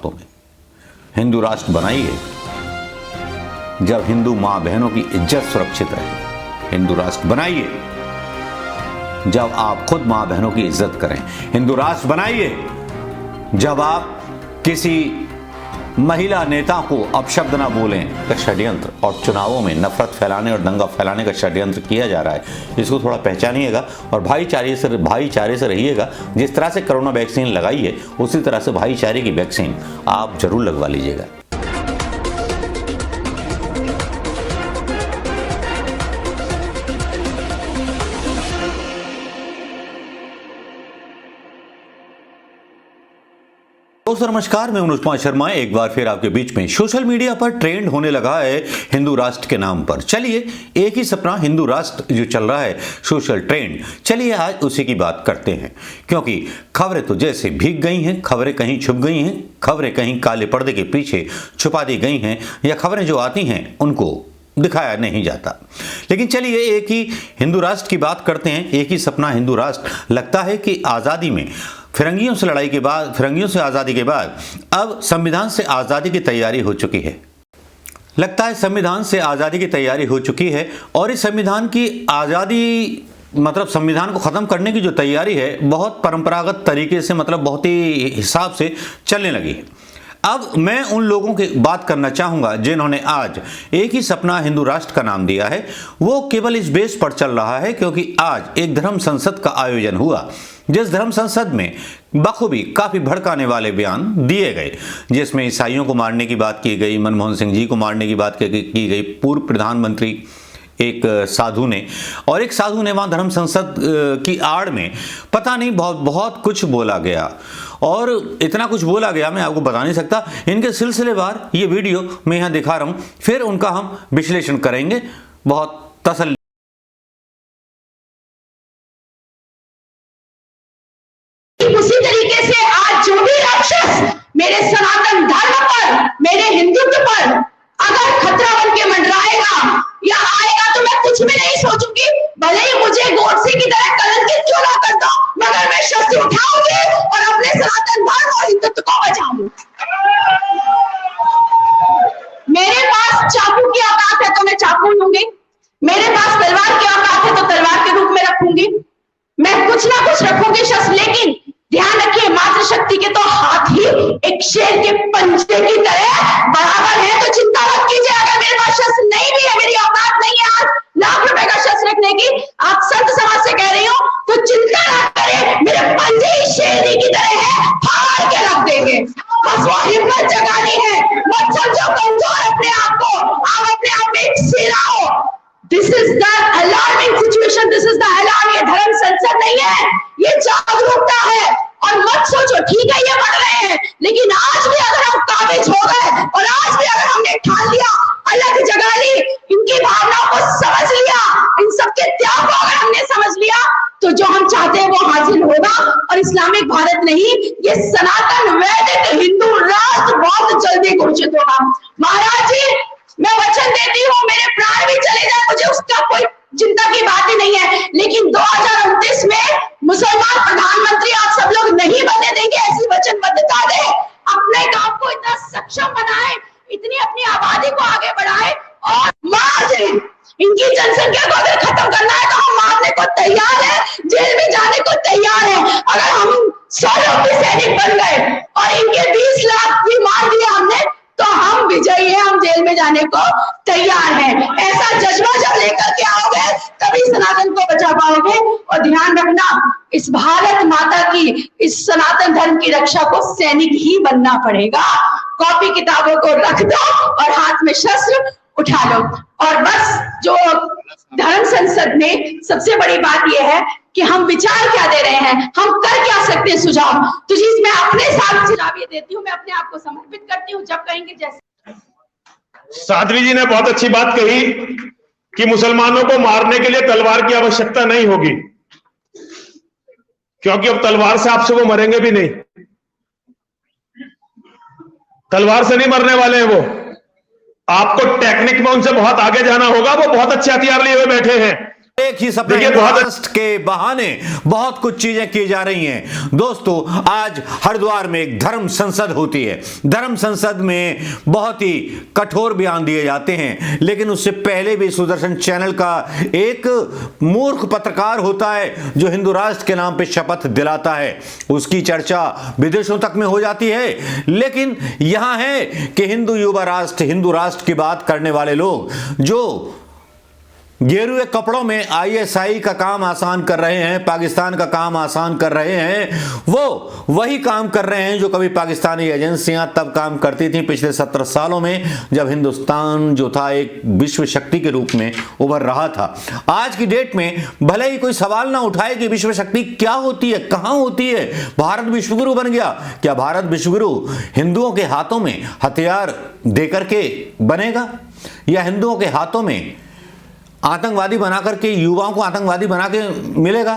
तो हिंदू राष्ट्र बनाइए जब हिंदू मां बहनों की इज्जत सुरक्षित रहे। हिंदू राष्ट्र बनाइए जब आप खुद मां बहनों की इज्जत करें। हिंदू राष्ट्र बनाइए जब आप किसी महिला नेता को अपशब्द ना बोलें का षड्यंत्र और चुनावों में नफरत फैलाने और दंगा फैलाने का षड्यंत्र किया जा रहा है। इसको थोड़ा पहचानिएगा और भाईचारे से रहिएगा। जिस तरह से कोरोना वैक्सीन लगाई है उसी तरह से भाईचारे की वैक्सीन आप जरूर लगवा लीजिएगा। दोस्तों नमस्कार, मैं मनोज कुमार शर्मा एक बार फिर आपके बीच में। सोशल मीडिया पर ट्रेंड होने लगा है हिंदू राष्ट्र के नाम पर। चलिए एक ही सपना हिंदू राष्ट्र जो चल रहा है सोशल ट्रेंड, चलिए आज उसी की बात करते हैं। क्योंकि खबरें तो जैसे भीग गई हैं, खबरें कहीं छुप गई हैं, खबरें कहीं काले पर्दे के पीछे छुपा दी गई हैं, या खबरें जो आती हैं उनको दिखाया नहीं जाता। लेकिन चलिए एक ही हिंदू राष्ट्र की बात करते हैं। एक ही सपना हिंदू राष्ट्र। लगता है कि आज़ादी में फिरंगियों से लड़ाई के बाद, फिरंगियों से आज़ादी के बाद अब संविधान से आज़ादी की तैयारी हो चुकी है। लगता है संविधान से आज़ादी की तैयारी हो चुकी है और इस संविधान की आज़ादी मतलब संविधान को ख़त्म करने की जो तैयारी है बहुत परंपरागत तरीके से, मतलब बहुत ही हिसाब से चलने लगी है। अब मैं उन लोगों की बात करना चाहूँगा जिन्होंने आज एक ही सपना हिंदू राष्ट्र का नाम दिया है। वो केवल इस बेस पर चल रहा है क्योंकि आज एक धर्म संसद का आयोजन हुआ, जिस धर्म संसद में बखूबी काफ़ी भड़काने वाले बयान दिए गए, जिसमें ईसाइयों को मारने की बात की गई, मनमोहन सिंह जी को मारने की बात की गई, पूर्व प्रधानमंत्री एक साधु ने, और एक साधु ने वहाँ धर्म संसद की आड़ में पता नहीं बहुत कुछ बोला गया। और इतना कुछ बोला गया मैं आपको बता नहीं सकता। इनके सिलसिलेवार ये वीडियो मैं यहाँ दिखा रहा हूँ, फिर उनका हम विश्लेषण करेंगे बहुत तसल्ली। उसी तरीके से आज जो भी राक्षस मेरे सनातन धर्म पर, मेरे हिंदुत्व पर अगर खतरा बन के मंडराएगा या आएगा तो मैं कुछ भी नहीं सोचूंगी। भले ही मुझे गोडसे की तरह कलंकित क्यों ना कर दो, मगर मैं शस्त्र उठाऊंगी और अपने सनातन धर्म और हिंदुत्व को बचाऊंगी। मेरे पास चाकू की औकात है तो मैं चाकू लूंगी, मेरे पास तलवार की औकात है तो तलवार के रूप में रखूंगी, मैं कुछ ना कुछ रखूंगी शस्त्र। लेकिन ध्यान रखिए, मातृशक्ति के तो हाथ ही एक शेर के पंजे की तरह बराबर है, तो चिंता मत कीजिए। अगर मेरे पास शस्त्र नहीं भी है, मेरी औकात नहीं है आज ₹1,00,000 का शस्त्र रखने की, आप संत समाज से कह रही हो, तो चिंता ना करें, मेरे पंजे ही शेरनी की तरह है, फाड़ के रख देंगे। बस वो हिम्मत जगानी है। मत समझो कमजोर अपने आप को, आप अपने आप में एक शेरा हो। This is the alarming situation, this is the alarm. ये धर्म संसद नहीं है, ये जागरूकता है। और मत सोचो ठीक है ये बढ़ रहे हैं, लेकिन आज भी अगर हम काबिज हो गए और आज भी अगर हमने ठान लिया, अलग जगा ली, इनकी भावनाओं को समझ लिया, इन सबके त्याग को अगर हमने समझ लिया, तो जो हम चाहते हैं वो हासिल होगा। और इस्लामिक भारत नहीं, ये सनातन वैदिक हिंदू राष्ट्र बहुत जल्दी घोषित होगा। महाराज जी मैं वचन देती हूँ, मेरे प्राण भी चले जाए, मुझे उसका कोई चिंता की बात ही नहीं है, लेकिन 2029 में मुसलमान प्रधानमंत्री आप सब लोग नहीं बनने देंगे। ऐसी वचनबद्धता दे, अपने गांव को इतना सक्षम बनाए, इतनी अपनी आबादी को आगे बढ़ाए और मार दे। इनकी जनसंख्या को अगर खत्म करना है तो हम मारने को तैयार है, जेल में जाने को तैयार है। अगर हम 100 लोग भी सैनिक बन गए और इनके 20 लाख भी मार दिया हमने, तो हम विजयी हैं, हम जेल में जाने को तैयार हैं। ऐसा जज्बा जब लेकर के आओगे तभी सनातन को बचा पाओगे। और ध्यान रखना, इस भारत माता की, इस सनातन धर्म की रक्षा को सैनिक ही बनना पड़ेगा। कॉपी किताबों को रख दो और हाथ में शस्त्र उठा लो। और बस जो धर्म संसद में सबसे बड़ी बात यह है कि हम विचार क्या दे रहे हैं, हम कर क्या सकते हैं सुझाव। तो जी मैं अपने साथ सुझाव ये देती हूँ, मैं अपने आप को समर्पित करती हूँ। जब कहेंगे जैसे साध्वी जी ने बहुत अच्छी बात कही कि मुसलमानों को मारने के लिए तलवार की आवश्यकता नहीं होगी, क्योंकि अब तलवार से आपसे वो मरेंगे भी नहीं। तलवार से नहीं मरने वाले हैं वो, आपको टेक्निक में उनसे बहुत आगे जाना होगा। वो बहुत अच्छे हथियार लिए हुए बैठे हैं, एक ही सपने राष्ट्र के बहाने बहुत कुछ चीजें की जा रही हैं। दोस्तों, आज हरिद्वार में एक धर्म संसद होती है। धर्म संसद में बहुत ही कठोर बयान दिए जाते हैं, लेकिन उससे पहले भी सुदर्शन चैनल का एक मूर्ख पत्रकार होता है जो हिंदू राष्ट्र के नाम पे शपथ दिलाता है। उसकी चर्चा विदेशों तक में हो जाती है, लेकिन यहां है कि हिंदू युवा राष्ट्र, हिंदू राष्ट्र की बात करने वाले लोग जो गेरुए कपड़ों में आईएसआई का काम आसान कर रहे हैं, पाकिस्तान का काम आसान कर रहे हैं, वो वही काम कर रहे हैं जो कभी पाकिस्तानी एजेंसियां तब काम करती थी पिछले 17 सालों में, जब हिंदुस्तान जो था एक विश्व शक्ति के रूप में उभर रहा था। आज की डेट में भले ही कोई सवाल ना उठाए कि विश्व शक्ति क्या होती है, कहां होती है, भारत विश्वगुरु बन गया। क्या भारत विश्वगुरु हिंदुओं के हाथों में हथियार देकर के बनेगा, या हिंदुओं के हाथों में आतंकवादी बनाकर के, युवाओं को आतंकवादी बना के मिलेगा?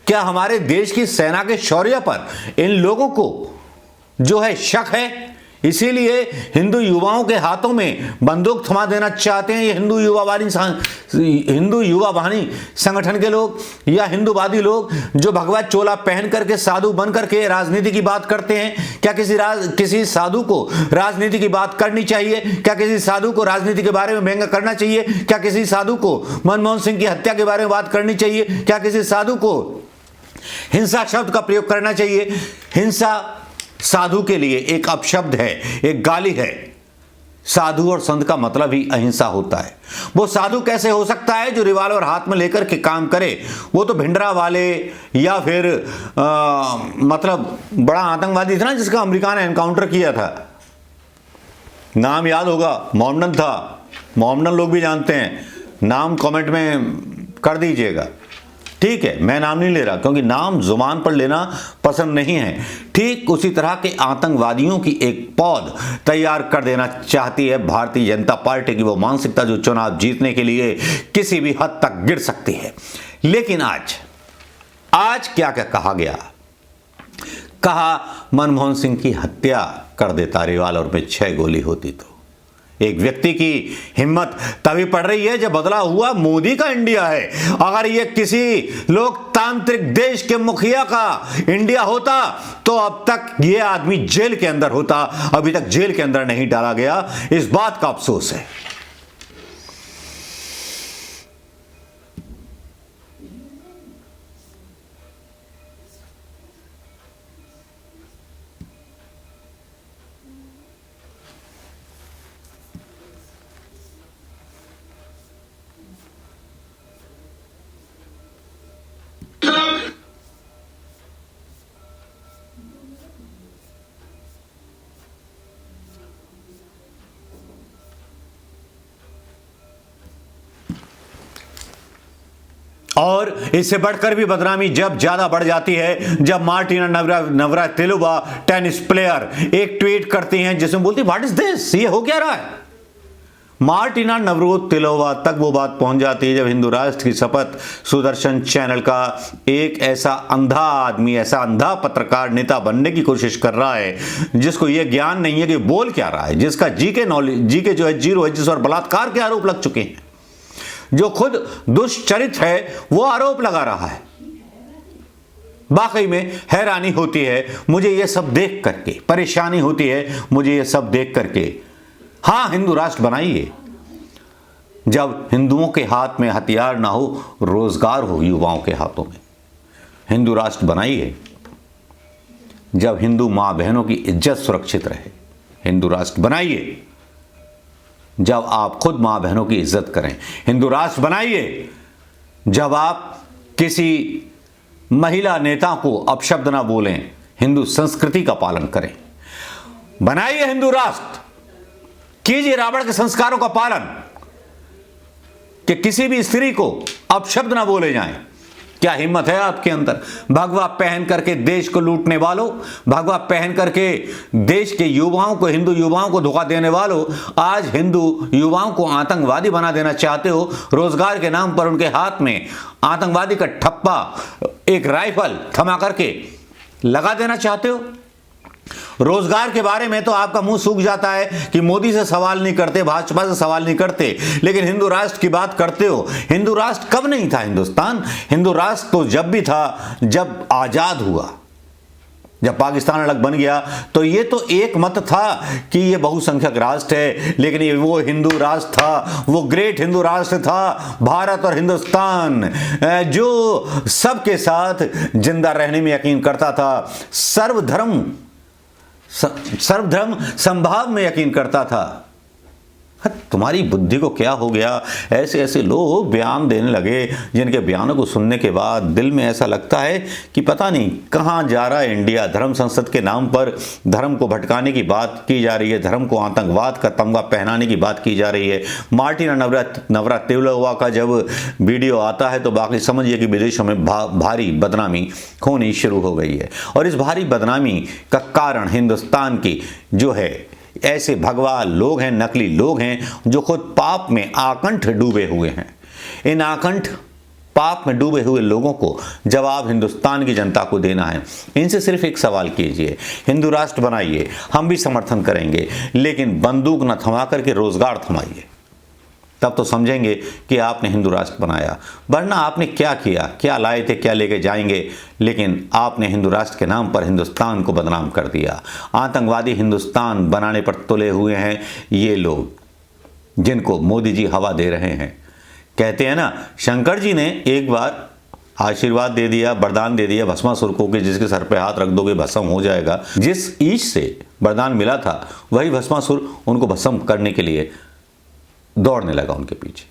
क्या हमारे देश की सेना के शौर्य पर इन लोगों को जो है शक है, इसीलिए हिंदू युवाओं के हाथों में बंदूक थमा देना चाहते हैं? ये हिंदू युवा वाहिनी संगठन के लोग या हिंदूवादी लोग जो भगवा चोला पहन करके, साधु बन करके राजनीति की बात करते हैं। क्या किसी साधु को राजनीति की बात करनी चाहिए? क्या किसी साधु को राजनीति के बारे में व्यंग्य करना चाहिए? क्या किसी साधु को मनमोहन सिंह की हत्या के बारे में बात करनी चाहिए? क्या किसी साधु को हिंसा शब्द का प्रयोग करना चाहिए? हिंसा साधु के लिए एक अपशब्द है, एक गाली है। साधु और संत का मतलब ही अहिंसा होता है। वो साधु कैसे हो सकता है जो रिवाल्वर हाथ में लेकर के काम करे? वो तो भिंडरा वाले या फिर मतलब बड़ा आतंकवादी था ना जिसका अमेरिका ने एनकाउंटर किया था, नाम याद होगा, मोमडन था। मोमडन लोग भी जानते हैं, नाम कमेंट में कर दीजिएगा। ठीक है, मैं नाम नहीं ले रहा क्योंकि नाम जुबान पर लेना पसंद नहीं है। ठीक उसी तरह के आतंकवादियों की एक पौध तैयार कर देना चाहती है भारतीय जनता पार्टी की वो मानसिकता जो चुनाव जीतने के लिए किसी भी हद तक गिर सकती है। लेकिन आज क्या क्या कहा गया? कहा मनमोहन सिंह की हत्या कर देता रिवाल्वर में 6 गोली होती तो। एक व्यक्ति की हिम्मत तभी पड़ रही है जब बदला हुआ मोदी का इंडिया है। अगर ये किसी लोकतांत्रिक देश के मुखिया का इंडिया होता तो अब तक ये आदमी जेल के अंदर होता। अभी तक जेल के अंदर नहीं डाला गया, इस बात का अफसोस है। और इससे बढ़कर भी बदनामी जब ज्यादा बढ़ जाती है, जब मार्टिना नवरातिलोवा टेनिस प्लेयर एक ट्वीट करती हैं जिसमें बोलती व्हाट इज दिस, ये हो क्या रहा है। मार्टिना नवरातिलोवा तक वो बात पहुंच जाती है जब हिंदू राष्ट्र की शपथ सुदर्शन चैनल का एक ऐसा अंधा आदमी, ऐसा अंधा पत्रकार नेता बनने की कोशिश कर रहा है जिसको ये ज्ञान नहीं है कि बोल क्या रहा है, जिसका जीके जो है जीरो है, जिस पर बलात्कार के आरोप लग चुके हैं, जो खुद दुष्चरित है वो आरोप लगा रहा है। वाकई में हैरानी होती है मुझे ये सब देख करके, परेशानी होती है मुझे ये सब देख करके। हां, हिंदू राष्ट्र बनाइए जब हिंदुओं के हाथ में हथियार ना हो, रोजगार हो युवाओं के हाथों में। हिंदू राष्ट्र बनाइए जब हिंदू मां बहनों की इज्जत सुरक्षित रहे। हिंदू राष्ट्र बनाइए जब आप खुद मां बहनों की इज्जत करें। हिंदू राष्ट्र बनाइए जब आप किसी महिला नेता को अपशब्द ना बोलें, हिंदू संस्कृति का पालन करें। बनाइए हिंदू राष्ट्र, कीजिए रावण के संस्कारों का पालन कि किसी भी स्त्री को अपशब्द ना बोले जाएं। क्या हिम्मत है आपके अंदर? भगवा पहन करके देश को लूटने वालों, भगवा पहन करके देश के युवाओं को, हिंदू युवाओं को धोखा देने वालों, आज हिंदू युवाओं को आतंकवादी बना देना चाहते हो। रोजगार के नाम पर उनके हाथ में आतंकवादी का ठप्पा, एक राइफल थमा करके लगा देना चाहते हो। रोजगार के बारे में तो आपका मुंह सूख जाता है कि मोदी से सवाल नहीं करते, भाजपा से सवाल नहीं करते, लेकिन हिंदू राष्ट्र की बात करते हो। हिंदू राष्ट्र कब नहीं था हिंदुस्तान? हिंदू राष्ट्र तो जब भी था, जब आजाद हुआ, जब पाकिस्तान अलग बन गया तो ये तो एक मत था कि ये बहुसंख्यक राष्ट्र है, लेकिन ये वो हिंदू राष्ट्र था, वो ग्रेट हिंदू राष्ट्र था, भारत और हिंदुस्तान, जो सबके साथ जिंदा रहने में यकीन करता था, सर्वधर्म संभाव में यकीन करता था। तुम्हारी बुद्धि को क्या हो गया? ऐसे ऐसे लोग बयान देने लगे जिनके बयानों को सुनने के बाद दिल में ऐसा लगता है कि पता नहीं कहां जा रहा है इंडिया। धर्म संसद के नाम पर धर्म को भटकाने की बात की जा रही है, धर्म को आतंकवाद का तमगा पहनाने की बात की जा रही है। मार्टिना नवरात्रिलोवा का जब वीडियो आता है तो बाकी समझिए कि विदेशों में भारी बदनामी होनी शुरू हो गई है, और इस भारी बदनामी का कारण हिंदुस्तान की जो है ऐसे भगवा लोग हैं, नकली लोग हैं जो खुद पाप में आकंठ डूबे हुए हैं। इन आकंठ पाप में डूबे हुए लोगों को जवाब हिंदुस्तान की जनता को देना है। इनसे सिर्फ एक सवाल कीजिए, हिंदू राष्ट्र बनाइए, हम भी समर्थन करेंगे, लेकिन बंदूक न थमा करके रोजगार थमाइए, तब तो समझेंगे कि आपने हिंदू राष्ट्र बनाया। वरना आपने क्या किया, क्या लाए थे, क्या लेके जाएंगे, लेकिन आपने हिंदू राष्ट्र के नाम पर हिंदुस्तान को बदनाम कर दिया। आतंकवादी हिंदुस्तान बनाने पर तुले हुए हैं ये लोग जिनको मोदी जी हवा दे रहे हैं। कहते हैं ना, शंकर जी ने एक बार आशीर्वाद दे दिया, वरदान दे दिया भस्मासुर को कि जिसके सर पे हाथ रख दोगे भस्म हो जाएगा। जिस ईश से वरदान मिला था वही भस्मासुर उनको भस्म करने के लिए दौड़ने लगा उनके पीछे।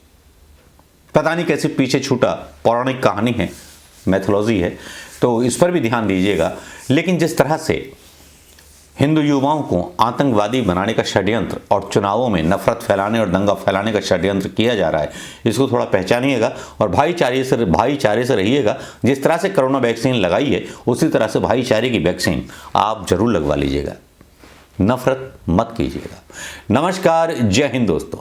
पता नहीं कैसे पीछे छूटा, पौराणिक कहानी है, मैथोलॉजी है, तो इस पर भी ध्यान दीजिएगा। लेकिन जिस तरह से हिंदू युवाओं को आतंकवादी बनाने का षड्यंत्र और चुनावों में नफरत फैलाने और दंगा फैलाने का षड्यंत्र किया जा रहा है, इसको थोड़ा पहचानिएगा और भाईचारे से रहिएगा। जिस तरह से कोरोना वैक्सीन लगाई है उसी तरह से भाईचारे की वैक्सीन आप जरूर लगवा लीजिएगा, नफरत मत कीजिएगा। नमस्कार, जय हिंद दोस्तों।